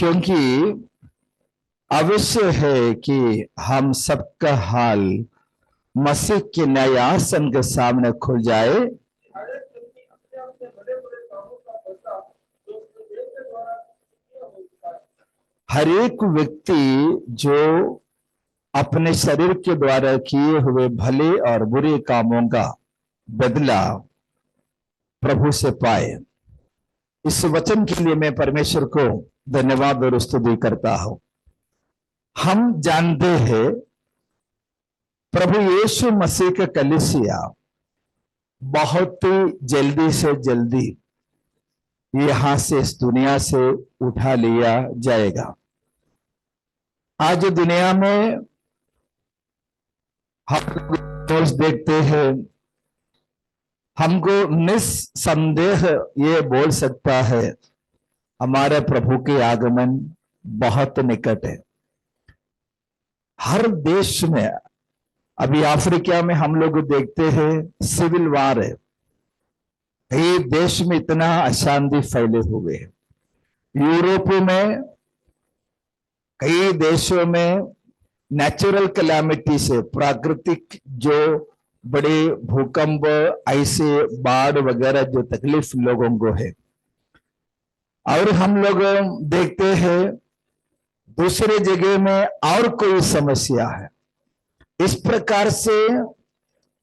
क्योंकि अवश्य है कि हम सबका हाल मसीह के न्यायासन के सामने खुल जाए। हर एक व्यक्ति जो अपने शरीर के द्वारा किए हुए भले और बुरे कामों का बदला प्रभु से पाए। इस वचन के लिए मैं परमेश्वर को धन्यवाद और स्तुति करता हूं। हम जानते हैं प्रभु यीशु मसीह का कलीसिया बहुत जल्दी से जल्दी यहां से इस दुनिया से उठा लिया जाएगा। आज दुनिया में हम न्यूज़ देखते हैं, हमको निस्संदेह ये बोल सकता है हमारे प्रभु के आगमन बहुत निकट है। हर देश में, अभी अफ्रीका में हम लोग देखते हैं सिविल वार है। ये देश में इतना अशांति फैले हुए है। यूरोप में कई देशों में नेचुरल कैलामिटी से, प्राकृतिक जो बड़े भूकंप, ऐसे बाढ़ वगैरह जो तकलीफ लोगों को है, और हम लोग देखते हैं दूसरे जगह में और कोई समस्या है। इस प्रकार से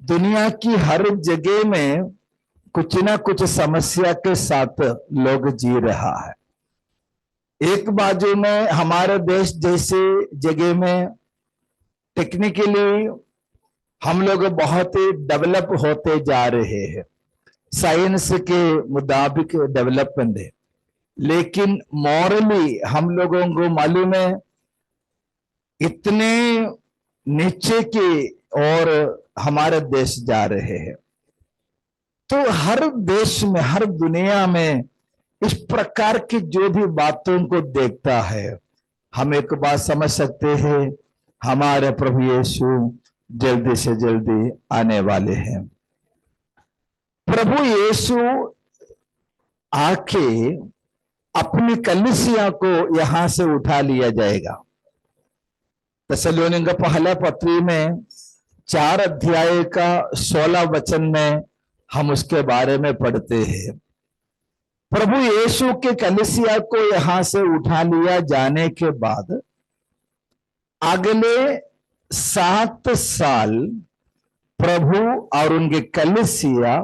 दुनिया की हर जगह में कुछ ना कुछ समस्या के साथ लोग जी रहा है। एक बाजू में हमारे देश जैसे जगह में टेक्निकली हम लोग बहुत ही डेवलप होते जा रहे हैं, साइंस के मुताबिक डेवलपमेंट है, लेकिन मॉरली हम लोगों को मालूम है इतने नीचे की ओर हमारे देश जा रहे हैं। तो हर देश में, हर दुनिया में इस प्रकार की जो भी बातों को देखता है, हम एक बात समझ सकते हैं, हमारे प्रभु यीशु जल्दी से जल्दी आने वाले हैं। प्रभु यीशु आके अपनी कलीसिया को यहां से उठा लिया जाएगा। थिस्सलुनीके पहला पत्री में 4 अध्याय का 16 वचन में हम उसके बारे में पढ़ते हैं। प्रभु यीशु के कलीसिया को यहां से उठा लिया जाने के बाद अगले 7 साल प्रभु और उनके कलीसिया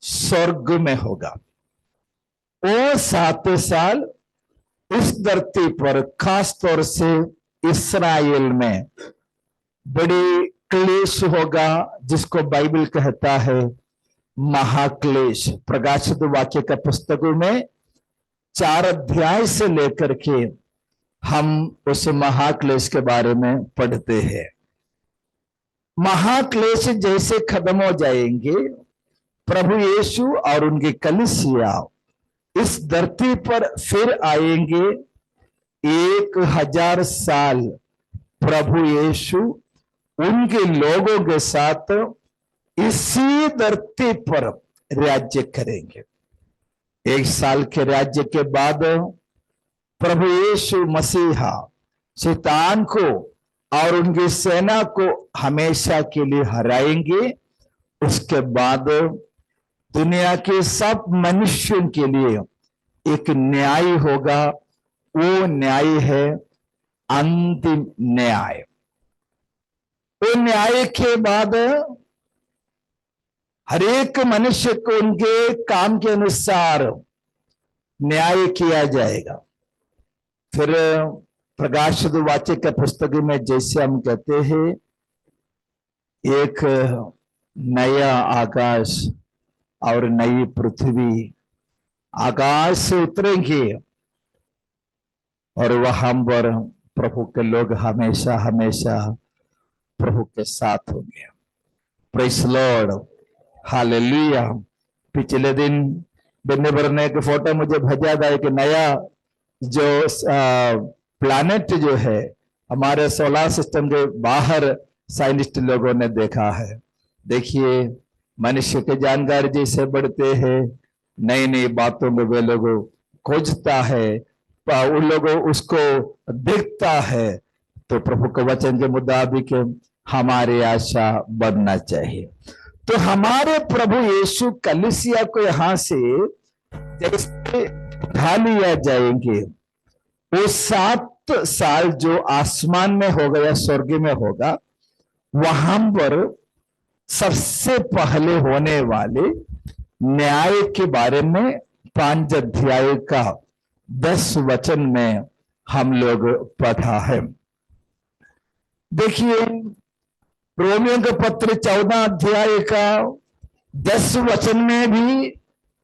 स्वर्ग में होगा। वो 7 साल इस धरती पर, खास तौर से इस्राएल में बड़ी क्लेश होगा, जिसको बाइबल कहता है महाक्लेश। प्रकाशित वाक्य का पुस्तकों में 4 अध्याय से लेकर के हम उस महाक्लेश के बारे में पढ़ते हैं। महाक्लेश जैसे खत्म हो जाएंगे, प्रभु यीशु और उनके कलीसिया इस धरती पर फिर आएंगे। 1000 साल प्रभु यीशु उनके लोगों के साथ इसी धरती पर राज्य करेंगे। 1 साल के राज्य के बाद प्रभु यीशु मसीहा शैतान को और उनकी सेना को हमेशा के लिए हराएंगे। उसके बाद दुनिया के सब मनुष्यों के लिए एक न्याय होगा। वो न्याय है अंतिम न्याय। वो न्याय के बाद हर एक मनुष्य को उनके काम के अनुसार न्याय किया जाएगा। फिर प्रकाशित वाक्य के पुस्तक में जैसे हम कहते हैं, एक नया आकाश और नई पृथ्वी आकाश से उतरेंगे और वहां पर प्रभु के लोग हमेशा हमेशा प्रभु के साथ होंगे। Praise Lord, hallelujah. पिछले दिन बिन्ने की फोटो मुझे भेजा था, एक नया जो प्लैनेट जो है हमारे सोलर सिस्टम के बाहर साइंटिस्ट लोगों ने देखा है। देखिए, मनुष्य के जानकारी जैसे बढ़ते हैं, नई नई बातों में वे लोग खोजता है, उन लोगों उसको दिखता है, तो प्रभु के वचन के मुताबिक हमारी आशा बढ़ना चाहिए। तो हमारे प्रभु यीशु कलीसिया को यहां से जैसे उठा लिया जाएंगे, वो 7 साल जो आसमान में होगा या स्वर्ग में होगा, वहां पर सबसे पहले होने वाले न्याय के बारे में 5 अध्याय का 10 वचन में हम लोग पढ़ा है। देखिए, रोमियो के पत्र 14 अध्याय का 10 वचन में भी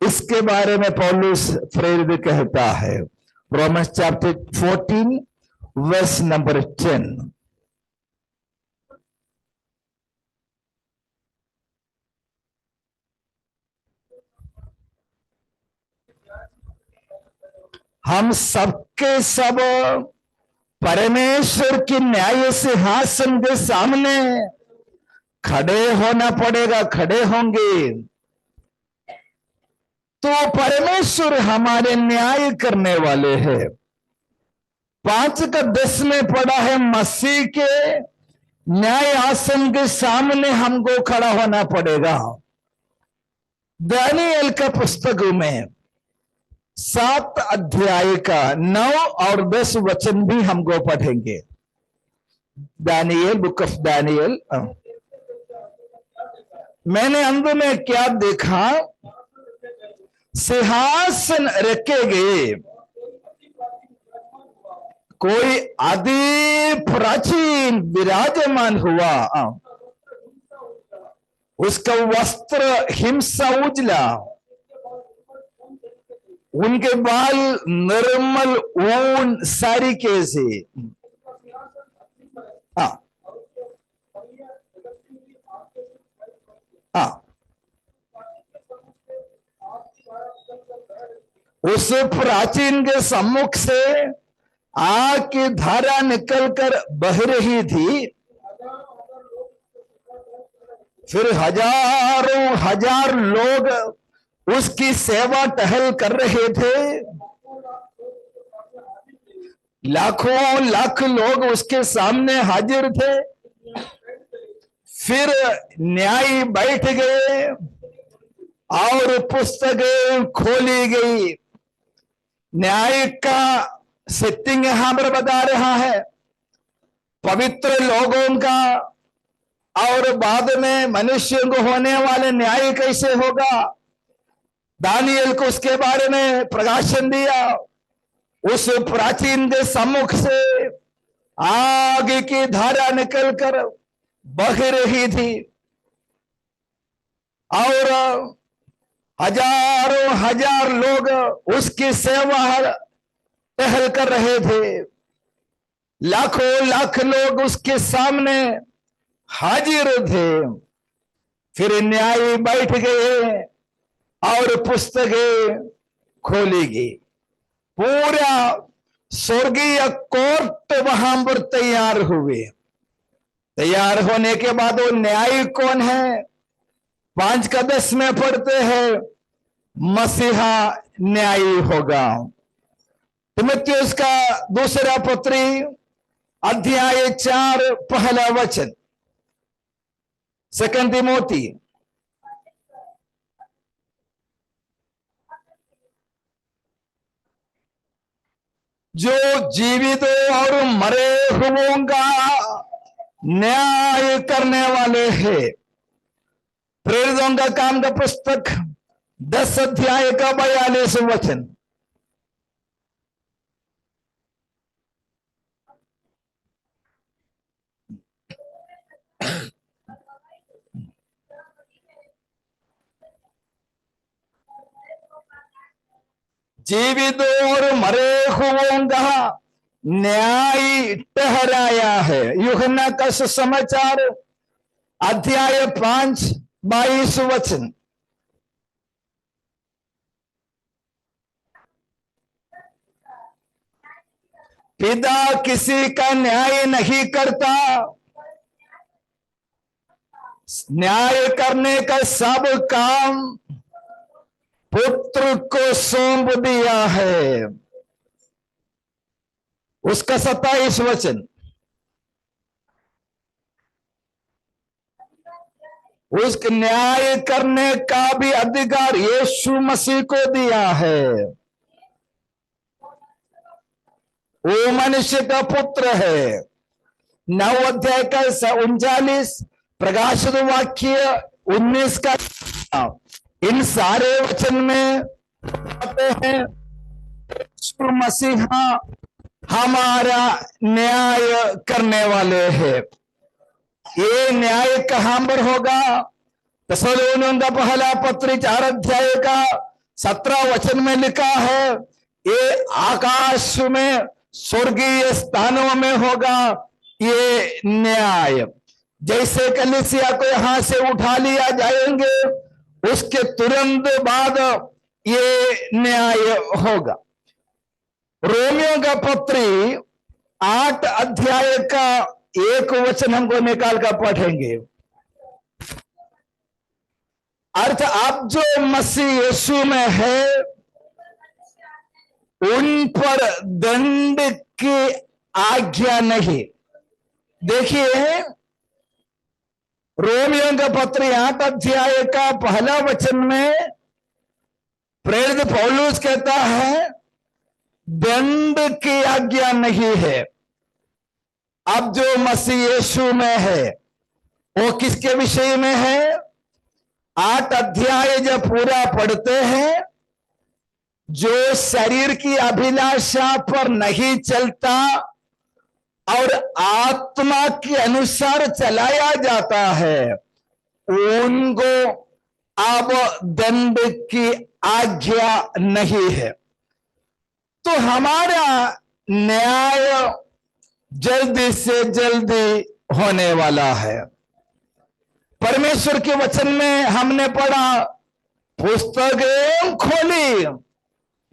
इसके बारे में पौलुस प्रेरित कहता है। Romans chapter 14 verse number 10। हम सबके सब परमेश्वर के न्याय सिंहासन के सामने खड़े होना पड़ेगा, खड़े होंगे। तो परमेश्वर हमारे न्याय करने वाले हैं। 5 का 10 में पड़ा है, मसीह के न्याय आसन के सामने हमको खड़ा होना पड़ेगा। दानियल का पुस्तक में 7 अध्याय का 9 और 10 वचन भी हमको पढ़ेंगे। दानियल, बुक ऑफ दानियल। मैंने अंत में क्या देखा, सिंहासन रखे गए, कोई आदि प्राचीन विराजमान हुआ, उसका वस्त्र हिमसा उजला, उनके बाल निर्मल ऊन सारी कैसे। हाँ हाँ, उस प्राचीन के सम्मुख से आग की धारा निकलकर बह रही थी। फिर हजारों हजार लोग उसकी सेवा टहल कर रहे थे। लाखों लाख लोग उसके सामने हाजिर थे। फिर न्यायी बैठ गए और पुस्तकें खोली गई। न्याय का सेटिंग यहां पर बता रहा है, पवित्र लोगों का और बाद में मनुष्यों को होने वाले न्याय कैसे होगा। दानियल को उसके बारे में प्रकाशन दिया। उस प्राचीन के सम्मुख से आग की धारा निकलकर बह रही थी और हजारों हजार लोग उसकी सेवा टहल कर रहे थे। लाखों लाख लोग उसके सामने हाजिर थे। फिर न्यायी बैठ गए और पुस्तकें खोली गई। पूरा स्वर्गीय कोर्ट वहां पर तैयार हुए। तैयार होने के बाद वो न्यायी कौन है, 5 का 10 में पढ़ते हैं, मसीहा न्यायी होगा। तीमुथियुस का दूसरा पत्री अध्याय 4 पहला वचन, 2 तिमोथी। जो जीवित और मरे हुओं का न्याय करने वाले हैं। प्रेरितों का काम का पुस्तक 10 अध्याय का 42 वचन। जीवित और मरे हुओं का न्याय ठहराया है। यूहन्ना का सुसमाचार अध्याय 5 22 वचन। पिता किसी का न्याय नहीं करता, न्याय करने का सब काम पुत्र को सौंप दिया है। उसका 27 वचन, उसके न्याय करने का भी अधिकार यीशु मसीह को दिया है। वो मनुष्य का पुत्र है। 9 अध्याय का 39, प्रकाशित वाक्य 19 का, इन सारे वचन में आते हैं यीशु मसीह हमारा न्याय करने वाले हैं। ये न्याय कहां पर होगा? थिस्सलुनीयों का पहला पत्र 4 अध्याय का 17 वचन में लिखा है, ये आकाश में स्वर्गीय स्थानों में होगा ये न्याय। जैसे कलीसिया को यहां से उठा लिया जाएंगे, उसके तुरंत बाद ये न्याय होगा। रोमियो का पत्री 8 अध्याय का 1 वचन हमको निकाल कर पढ़ेंगे। अर्थ, अब जो मसीह यीशु में है उन पर दंड की आज्ञा नहीं। देखिए, रोमियो का पत्र 8 अध्याय का पहला वचन में प्रेरित पौलुस कहता है दंड की आज्ञा नहीं है। अब जो मसीह यीशु में है वो किसके विषय में है? 8 अध्याय जब पूरा पढ़ते हैं, जो शरीर की अभिलाषा पर नहीं चलता और आत्मा के अनुसार चलाया जाता है, उनको अब दंड की आज्ञा नहीं है। तो हमारा न्याय जल्दी से जल्दी होने वाला है। परमेश्वर के वचन में हमने पढ़ा, पुस्तकें खोली,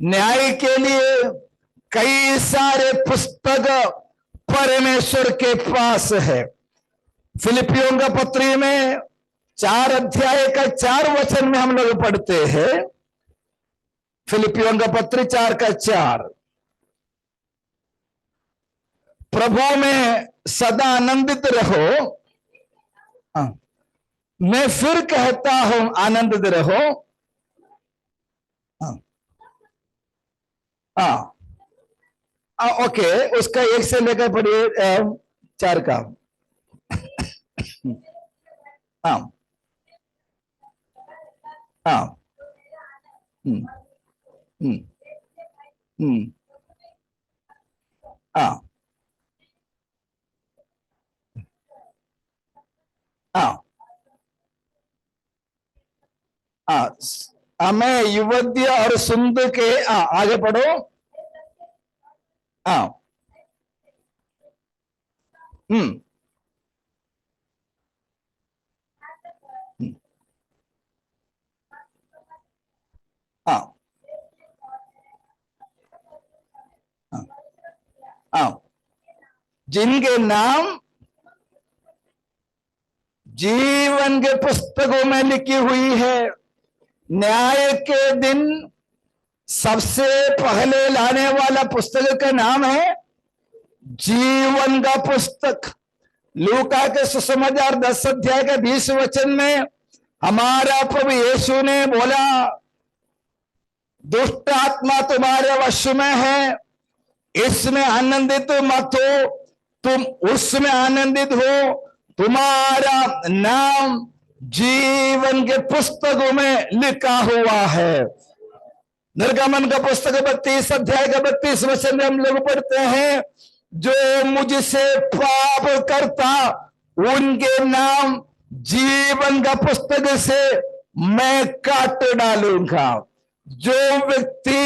न्याय के लिए कई सारे पुस्तक परमेश्वर के पास है। फिलिपियों का पत्री में 4 अध्याय का 4 वचन में हम लोग पढ़ते हैं। फिलिपियों का पत्री 4 का 4, प्रभु में सदा आनंदित रहो। मैं फिर कहता हूं आनंदित रहो। ओके, उसका 1 से लेकर पढ़िए 4 का। हाँ हाँ हाँ हमें युवद्य और सुंदर के आगे पढ़ो। हाँ हाँ हाँ, जिनके नाम जीवन के पुस्तकों में लिखी हुई है। न्याय के दिन सबसे पहले लाने वाला पुस्तक का नाम है जीवन का पुस्तक। लूका के सुसमाचार 10 अध्याय के 20 वचन में हमारा प्रभु यीशु ने बोला, दुष्ट आत्मा तुम्हारे वश में है, इसमें आनंदित मत हो, तुम उसमें आनंदित हो, तुम्हारा नाम जीवन के पुस्तकों में लिखा हुआ है। निर्गमन का पुस्तक 32 अध्याय का 32 वचन में हम लोग पढ़ते हैं, जो मुझसे पाप करता उनके नाम जीवन का पुस्तक से मैं काट डालूंगा। जो व्यक्ति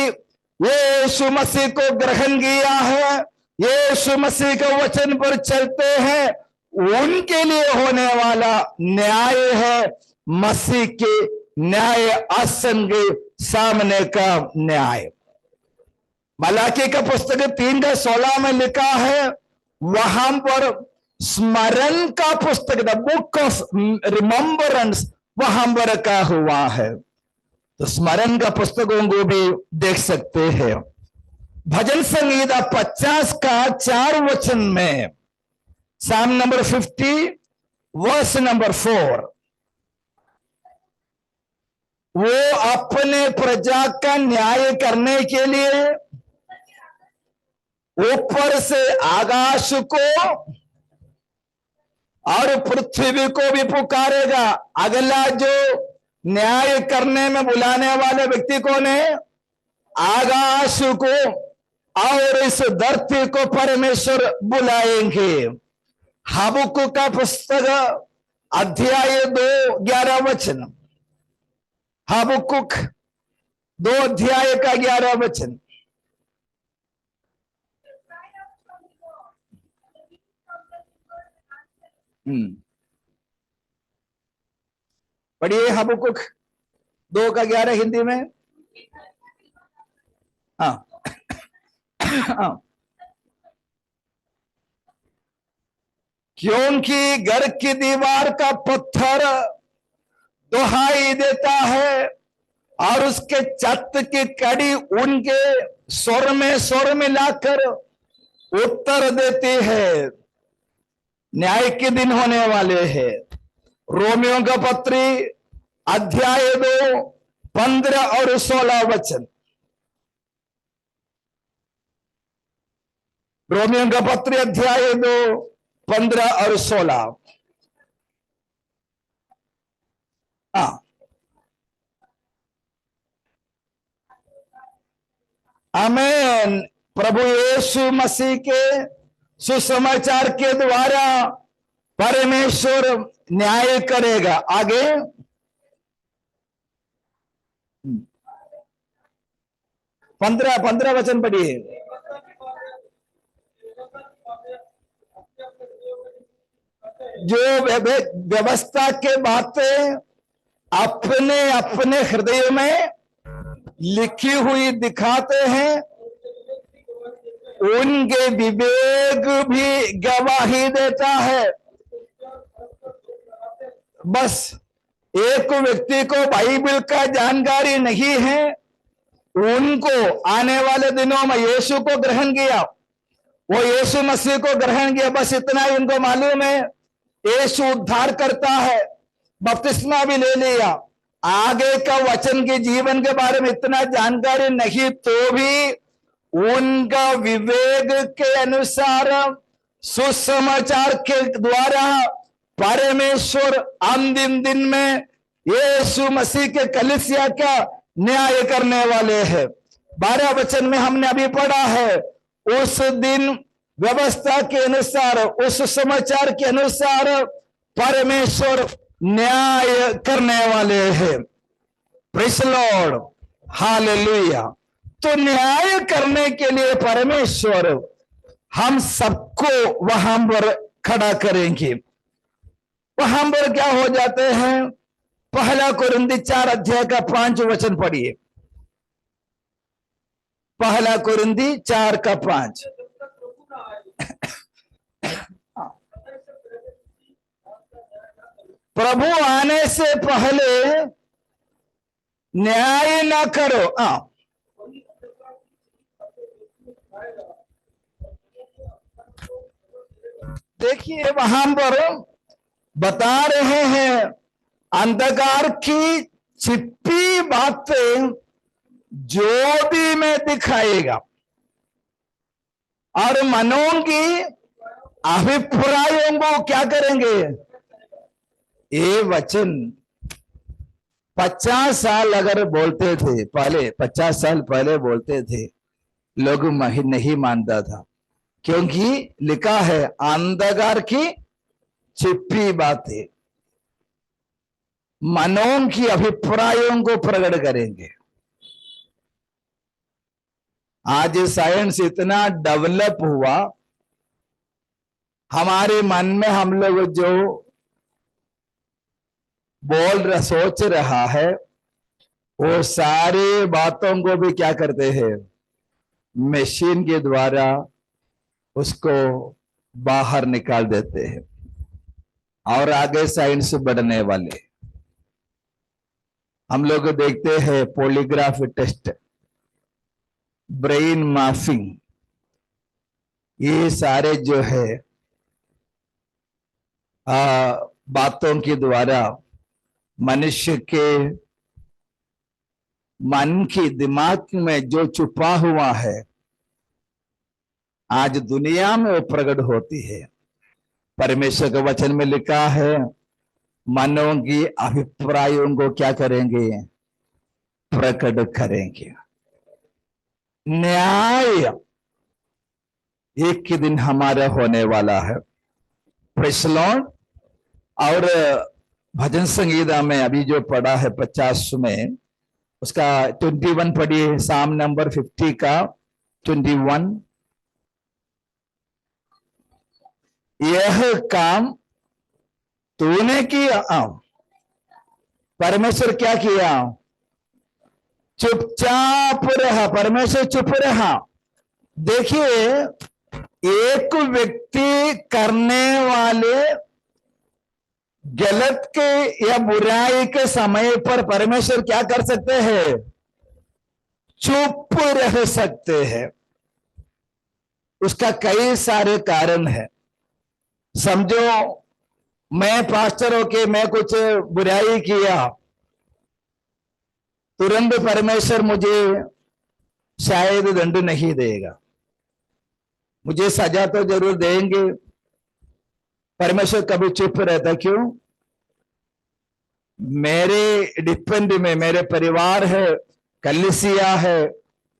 यीशु मसीह को ग्रहण किया है, यीशु मसीह के वचन पर चलते हैं, उनके लिए होने वाला न्याय है मसीह के न्याय आसन के सामने का न्याय। मलाकी का पुस्तक 3 का 16 में लिखा है, वहां पर स्मरण का पुस्तक, द बुक ऑफ रिमेम्बरेंस वहां पर रखा हुआ है। तो स्मरण का पुस्तकों को भी देख सकते हैं। भजन संगीता 50 का 4 वचन में, साम नंबर 50 वर्स नंबर 4, वो अपने प्रजा का न्याय करने के लिए ऊपर से आकाश को और पृथ्वी को भी पुकारेगा। अगला जो न्याय करने में बुलाने वाले व्यक्ति कौन है? आकाश को और इस धरती को परमेश्वर बुलाएंगे। हबक्कुक का पुस्तक अध्याय 2 11 वचन, हबक्कुक 2 अध्याय का 11 वचन। पढ़िए हबक्कुक 2 का 11 हिंदी में। हाँ हाँ। क्योंकि घर की दीवार का पत्थर दुहाई देता है और उसके छत की कड़ी उनके स्वर में लाकर उत्तर देती है। न्याय के दिन होने वाले हैं। रोमियो का पत्री अध्याय 2 15 और 16 वचन। रोमियो का पत्री अध्याय 2 15 और 16। आमीन। प्रभु यीशु मसीह के सुसमाचार के द्वारा परमेश्वर न्याय करेगा। आगे 15 वचन पढ़िए। जो व्यवस्था के बातें अपने अपने हृदय में लिखी हुई दिखाते हैं, उनके विवेक भी गवाही देता है। बस एक व्यक्ति को बाइबल का जानकारी नहीं है, उनको आने वाले दिनों में यीशु को ग्रहण किया, वो यीशु मसीह को ग्रहण किया, बस इतना ही उनको मालूम है। यीशु उद्धार करता है, बपतिस्मा भी ले लिया, आगे का वचन के जीवन के बारे में इतना जानकारी नहीं, तो भी उनका विवेक के अनुसार सुसमाचार के द्वारा परमेश्वर अंतिम दिन में यीशु मसीह के कलीसिया का न्याय करने वाले हैं। 12 वचन में हमने अभी पढ़ा है, उस दिन व्यवस्था के अनुसार, उस समाचार के अनुसार परमेश्वर न्याय करने वाले हैं। Praise the Lord, hallelujah. तो न्याय करने के लिए परमेश्वर हम सबको वहां पर खड़ा करेंगे। वहां पर क्या हो जाते हैं? पहला कुरिन्थी 4 अध्याय का 5 वचन पढ़िए। पहला कुरिन्थी 4 का 5। प्रभु आने से पहले न्याय ना करो। देखिए वहां पर बता रहे हैं, अंधकार की छिपी बातें ज्योति में दिखाएगा और मनों की अभिप्रायों को क्या करेंगे? ये वचन 50 साल अगर बोलते थे पहले, 50 साल पहले बोलते थे, लोग नहीं मानता था, क्योंकि लिखा है अंधकार की छिपी बातें मनों की अभिप्रायों को प्रकट करेंगे। आज साइंस इतना डेवलप हुआ, हमारे मन में हम लोग जो सोच रहा है, वो सारी बातों को भी क्या करते हैं? मशीन के द्वारा उसको बाहर निकाल देते हैं। और आगे साइंस बढ़ने वाले, हम लोग देखते हैं पॉलीग्राफ टेस्ट, ब्रेन माफिंग, ये सारे जो है बातों के द्वारा मनुष्य के मन की दिमाग में जो छुपा हुआ है आज दुनिया में वो प्रकट होती है। परमेश्वर के वचन में लिखा है मनों की अभिप्रायों को क्या करेंगे, प्रकट करेंगे। न्याय एक ही दिन हमारा होने वाला है। Praise the Lord. और भजन संगीता में अभी जो पढ़ा है 50 में, उसका 21 पढ़िए, साम नंबर 50 का 21। यह काम तूने किया, परमेश्वर क्या किया, चुपचाप रहा, परमेश्वर चुप रहा। देखिए, एक व्यक्ति करने वाले गलत के या बुराई के समय पर परमेश्वर क्या कर सकते हैं, चुप रह सकते हैं। उसका कई सारे कारण है। समझो मैं पास्टर होके मैं कुछ बुराई किया, तुरंत परमेश्वर मुझे शायद दंड नहीं देगा, मुझे सजा तो जरूर देंगे। परमेश्वर कभी चुप रहता, क्यों? मेरे डिपेंड में मेरे परिवार है, कलीसिया है,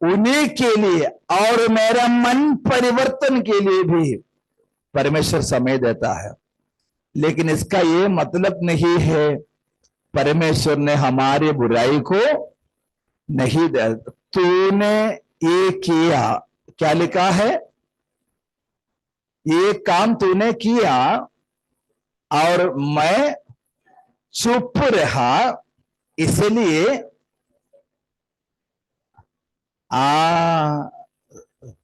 उन्हीं के लिए और मेरा मन परिवर्तन के लिए भी परमेश्वर समय देता है। लेकिन इसका ये मतलब नहीं है परमेश्वर ने हमारी बुराई को नहीं दिया। तूने ये किया, क्या लिखा है, ये काम तूने किया और मैं चुप रहा, इसलिए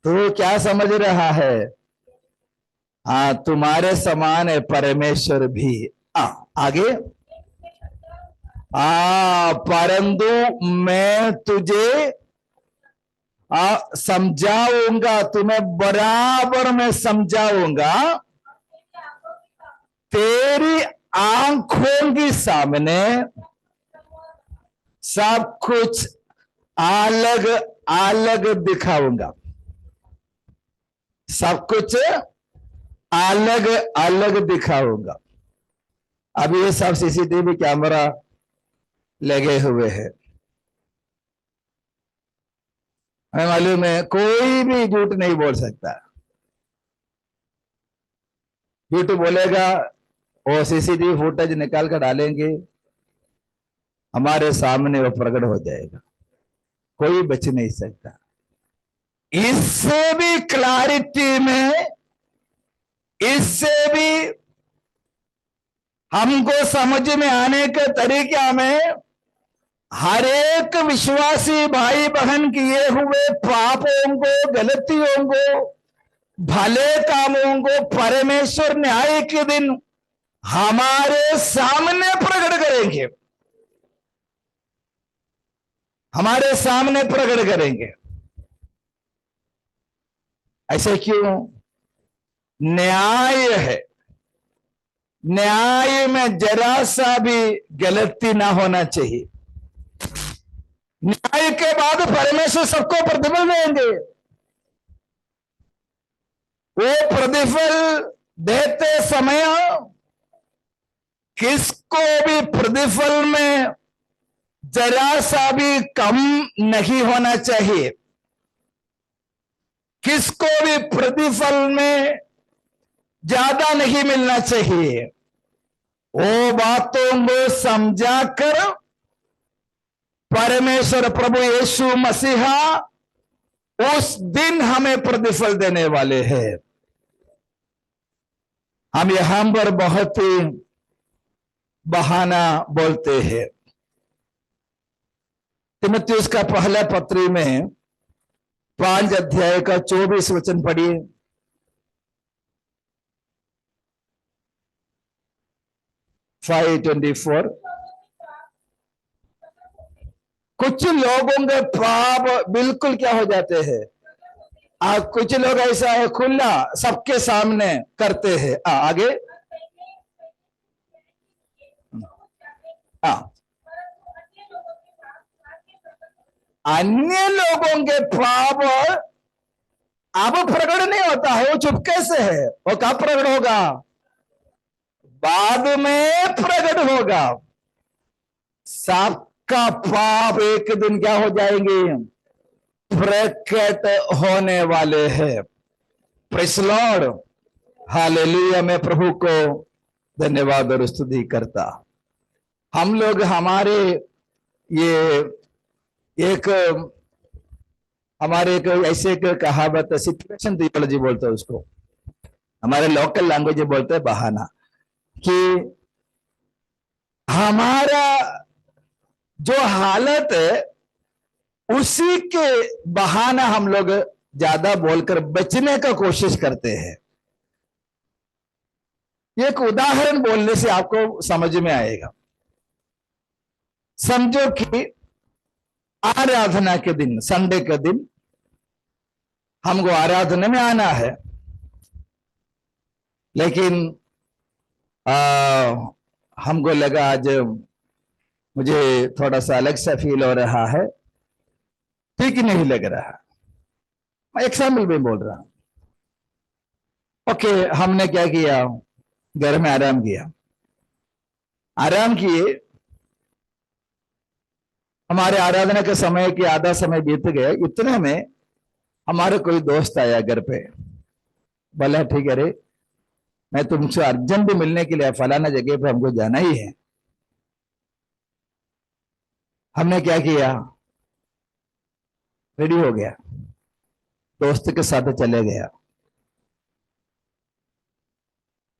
तू क्या समझ रहा है, तुम्हारे समान है परमेश्वर भी। आगे, परंतु मैं तुझे समझाऊंगा, तुम्हें बराबर में समझाऊंगा, तेरी आंखों के सामने सब कुछ अलग अलग दिखाऊंगा, सब कुछ अलग अलग दिखाऊंगा। अब ये सब सीसीटीवी कैमरा लगे हुए हैं, हमें मालूम है कोई भी झूठ नहीं बोल सकता। झूठ बोलेगा वो सीसीटीवी फुटेज निकाल कर डालेंगे, हमारे सामने वो प्रकट हो जाएगा, कोई बच नहीं सकता। इससे भी क्लैरिटी में, इससे भी हमको समझ में आने के तरीके में हर एक विश्वासी भाई बहन किए हुए पापों को, गलतियों को, भले कामों को परमेश्वर न्याय के दिन हमारे सामने प्रकट करेंगे, हमारे सामने प्रकट करेंगे। ऐसे क्यों? न्याय है, न्याय में जरा सा भी गलती ना होना चाहिए। न्याय के बाद परमेश्वर सबको प्रतिफल देंगे, वो प्रतिफल देते समय किसको भी प्रतिफल में जरा सा भी कम नहीं होना चाहिए, किसको भी प्रतिफल में ज्यादा नहीं मिलना चाहिए। वो बातों को समझाकर परमेश्वर प्रभु यीशु मसीहा उस दिन हमें प्रतिफल देने वाले हैं। हम यहां पर बहुत ही बहाना बोलते हैं। तीमुथियुस का पहला पत्री में 5 अध्याय का 24 वचन पढ़िए। फाइव 24। कुछ लोगों के पाप बिल्कुल क्या हो जाते हैं, कुछ लोग ऐसा है खुला सबके सामने करते हैं। आगे। हाँ, अन्य लोगों के पाप अब प्रकट नहीं होता है, वो चुपके से है। वो कब प्रकट होगा? बाद में प्रकट होगा। सबका पाप एक दिन क्या हो जाएंगे? प्रकट होने वाले हैं। Praise Lord, hallelujah. मैं प्रभु को धन्यवाद और स्तुति करता। हम लोग हमारे ये एक हमारे एक ऐसे एक कहावत, सिचुएशन थियोलॉजी बोलते हैं उसको, हमारे लोकल लैंग्वेज में बोलते हैं बहाना, कि हमारा जो हालत है उसी के बहाना हम लोग ज्यादा बोलकर बचने का कोशिश करते हैं। एक उदाहरण बोलने से आपको समझ में आएगा। समझो कि आराधना के दिन, संडे के दिन हमको आराधना में आना है, लेकिन हमको लगा आज मुझे थोड़ा सा अलग सा फील हो रहा है, ठीक नहीं लग रहा। मैं एग्जाम्पल में बोल रहा हूं। ओके, हमने क्या किया? घर में आराम किया। आराम किए, हमारे आराधना के समय के आधा समय बीत गए। इतने में हमारे कोई दोस्त आया घर पे, बोला ठीक है रे, मैं तुमसे अर्जेंट मिलने के लिए फलाना जगह पे हमको जाना ही है। हमने क्या किया? रेडी हो गया, दोस्त के साथ चले गया।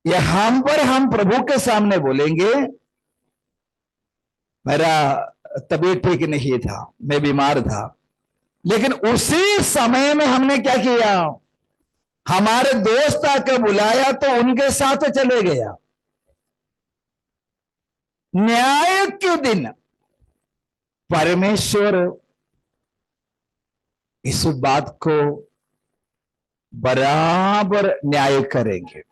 यहां पर हम प्रभु के सामने बोलेंगे मेरा तबीयत ठीक नहीं था, मैं बीमार था, लेकिन उसी समय में हमने क्या किया? हमारे दोस्त आकर बुलाया तो उनके साथ चले गया। न्याय के दिन परमेश्वर इस बात को बराबर न्याय करेंगे।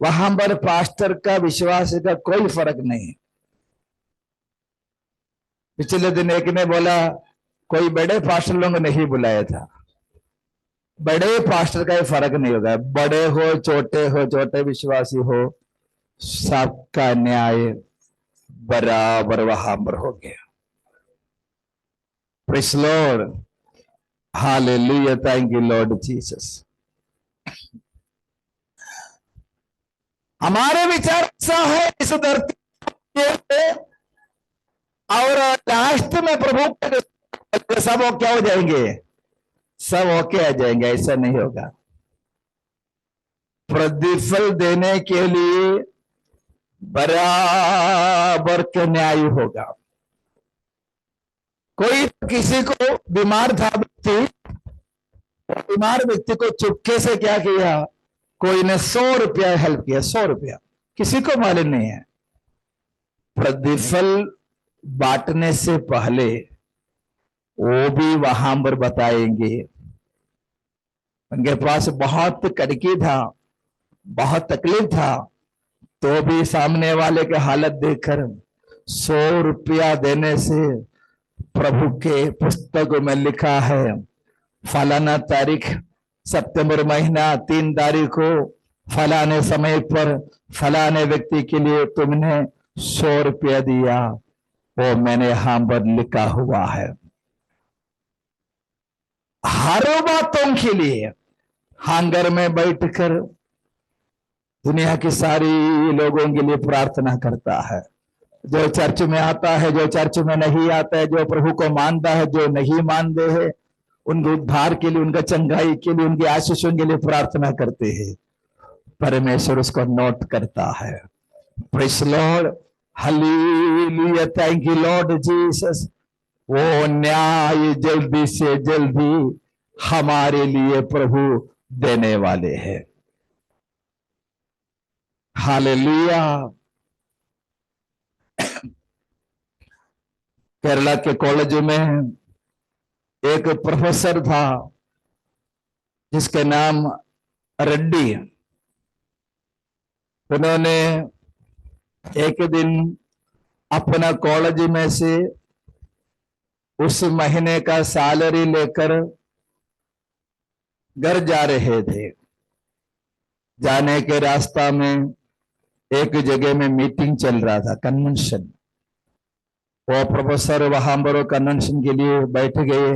वहां पर पास्टर का विश्वास का कोई फर्क नहीं। पिछले दिन एक ने बोला कोई बड़े पास्टर लोग नहीं बुलाया था। बड़े पास्टर का फर्क नहीं होगा, बड़े हो छोटे विश्वासी हो, सबका न्याय बराबर वहां पर हो गया। Praise Lord, hallelujah, thank you Lord Jesus. हमारे विचार ऐसा है इस धरती पे, और लास्ट में प्रभु सब क्या हो जाएंगे? सब ओके आ जाएंगे? ऐसा नहीं होगा। प्रतिफल देने के लिए बराबर के न्याय होगा। कोई किसी को बीमार था व्यक्ति, बीमार व्यक्ति को चुपके से क्या किया? कोई ने 100 रुपया हेल्प किया, 100 रुपया, किसी को मालूम नहीं है। प्रतिफल बांटने से पहले वो भी वहां पर बताएंगे। उनके पास बहुत कड़की था, बहुत तकलीफ था, तो भी सामने वाले की हालत देखकर 100 रुपया देने से, प्रभु के पुस्तक में लिखा है फलाना तारीख सितंबर महीना 3 तारीख को फलाने समय पर फलाने व्यक्ति के लिए तुमने 100 रुपया दिया, वो मैंने यहां पर लिखा हुआ है। हर बातों के लिए हांगर में बैठकर दुनिया की सारी लोगों के लिए प्रार्थना करता है। जो चर्च में आता है, जो चर्च में नहीं आता है, जो प्रभु को मानता है, जो नहीं मानते हैं, उनके उद्धार के लिए, उनका चंगाई के लिए, उनके आशीषों के लिए प्रार्थना करते हैं। परमेश्वर उसको नोट करता है। Praise Lord, hallelujah, thank you Lord Jesus. वो न्याय जल्दी से जल्दी हमारे लिए प्रभु देने वाले हैं। हालेलुया। केरला के कॉलेज में एक प्रोफेसर था जिसके नाम रेड्डी। उन्होंने एक दिन अपना कॉलेज में से उस महीने का सैलरी लेकर घर जा रहे थे। जाने के रास्ता में एक जगह में मीटिंग चल रहा था, कन्वेंशन। वो प्रोफेसर वहां पर कन्वेंशन के लिए बैठ गए।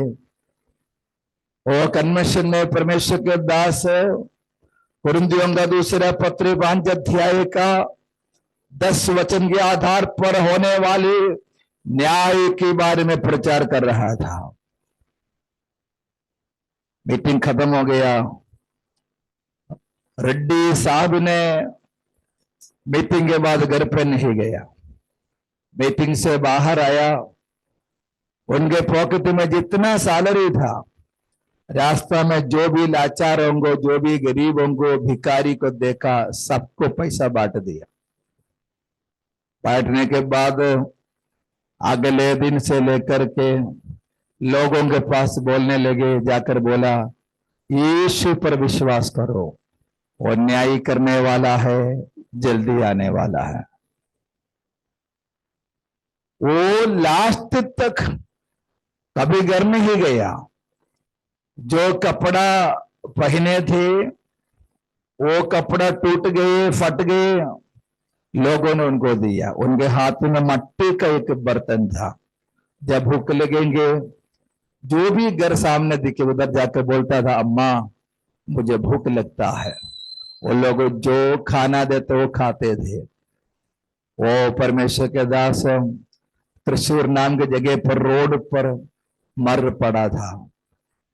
वो कन्वेंशन में परमेश्वर के दास कुरिन्थियों का दूसरा पत्र 5 अध्याय का 10 वचन के आधार पर होने वाले न्याय के बारे में प्रचार कर रहा था। मीटिंग खत्म हो गया। रेड्डी साहब ने मीटिंग के बाद घर पे नहीं गया। मीटिंग से बाहर आया, उनके पॉकेट में जितना सैलरी था, रास्ता में जो भी लाचारों को, जो भी गरीबों को, भिखारी को देखा, सबको पैसा बांट दिया। बांटने के बाद अगले दिन से लेकर के लोगों के पास बोलने लगे, जाकर बोला यीशु पर विश्वास करो, वो न्याय करने वाला है, जल्दी आने वाला है। वो लास्ट तक कभी घर नहीं गया। जो कपड़ा पहने थे वो कपड़ा टूट गए, फट गए, लोगों ने उनको दिया। उनके हाथ में मट्टी का एक बर्तन था। जब भूख लगेंगे, जो भी घर सामने दिखे उधर जाकर बोलता था, अम्मा मुझे भूख लगता है। वो लोग जो खाना देते वो खाते थे। वो परमेश्वर के दास त्रिशूर नाम की जगह पर रोड पर मर पड़ा था।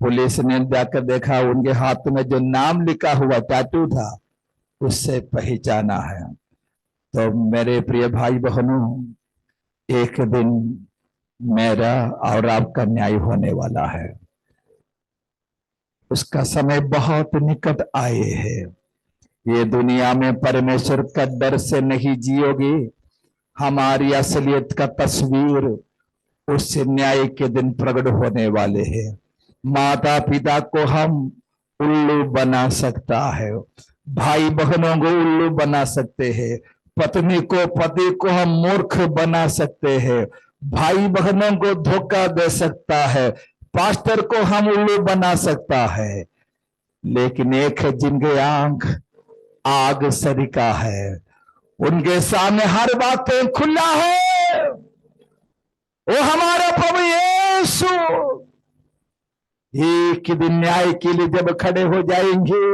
पुलिस ने जाकर देखा, उनके हाथ में जो नाम लिखा हुआ टैटू था उससे पहचाना है। तो मेरे प्रिय भाई बहनों, एक दिन मेरा और आपका न्याय होने वाला है। उसका समय बहुत निकट आए है। ये दुनिया में परमेश्वर का डर से नहीं जियोगे, हमारी असलियत का तस्वीर उस न्याय के दिन प्रकट होने वाले हैं। माता पिता को हम उल्लू बना सकता है, भाई बहनों को उल्लू बना सकते हैं, पत्नी को, पति को हम मूर्ख बना सकते हैं, भाई बहनों को धोखा दे सकता है, पास्टर को हम उल्लू बना सकता है। लेकिन एक है जिनके आंख आग सरिका है, उनके सामने हर बातें खुला है। वो हमारा प्रभु यीशु एक दिन न्याय के लिए जब खड़े हो जाएंगे,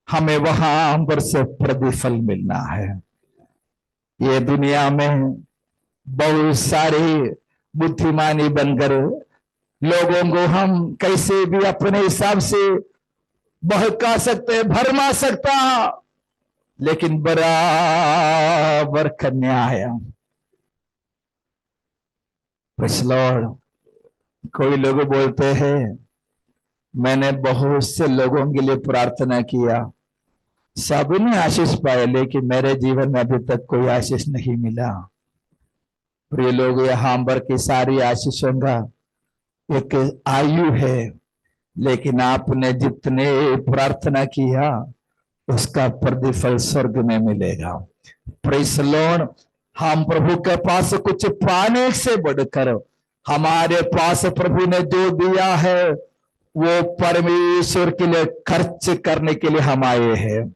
हमें वहां पर से प्रतिफल मिलना है। ये दुनिया में बहुत सारे बुद्धिमानी बनकर लोगों को हम कैसे भी अपने हिसाब से बहका सकते, भरमा सकता, लेकिन बराबर का न्याय। लॉर्ड, कोई लोग बोलते हैं मैंने बहुत से लोगों के लिए प्रार्थना किया, सबने आशीष पाया, लेकिन मेरे जीवन में अभी तक कोई आशीष नहीं मिला। प्रिय लोग, यहां पर की सारी आशीषों का एक आयु है, लेकिन आपने जितने प्रार्थना किया उसका प्रतिफल स्वर्ग में मिलेगा। Praise the Lord. हम प्रभु के पास कुछ पाने से बढ़कर हमारे पास प्रभु ने जो दिया है वो परमेश्वर के लिए खर्च करने के लिए हम आए हैं।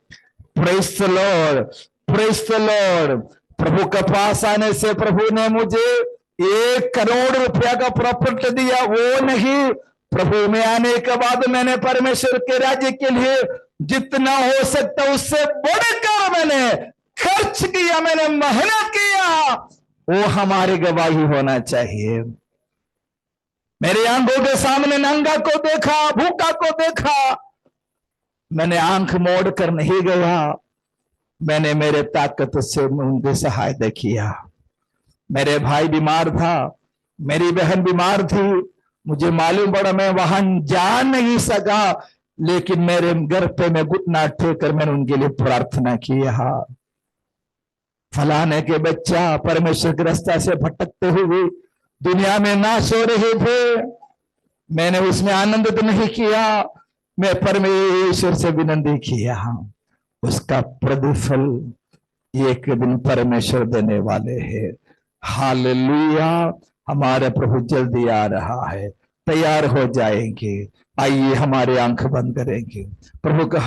Praise the Lord, praise the Lord. प्रभु के पास आने से प्रभु ने मुझे 1 करोड़ रुपया का प्रॉपर्टी दिया, वो नहीं। प्रभु में आने के बाद मैंने परमेश्वर के राज्य के लिए जितना हो सकता उससे बढ़कर मैंने खर्च किया, मैंने मेहनत किया। वो हमारी गवाही होना चाहिए। मेरी आंखों के सामने नंगा को देखा, भूखा को देखा, मैंने आंख मोड़ कर नहीं गया, मैंने मेरे ताकत से उनकी सहायता किया। मेरे भाई बीमार था, मेरी बहन बीमार थी, मुझे मालूम पड़ा मैं वहां जा नहीं सका, लेकिन मेरे घर पे मैं घुटना टेक कर मैंने उनके लिए प्रार्थना किया। फलाने के बच्चा परमेश्वर के रास्ता से भटकते हुए दुनिया में नाश हो रहे थे, मैंने उसमें आनंदित नहीं किया, मैं परमेश्वर से विनती किया, उसका प्रतिफल एक दिन परमेश्वर देने वाले हैं। हालेलुया। हमारे प्रभु जल्दी आ रहा है, तैयार हो जाएंगे। आइए हमारे आंख बंद करेंगे, प्रभु का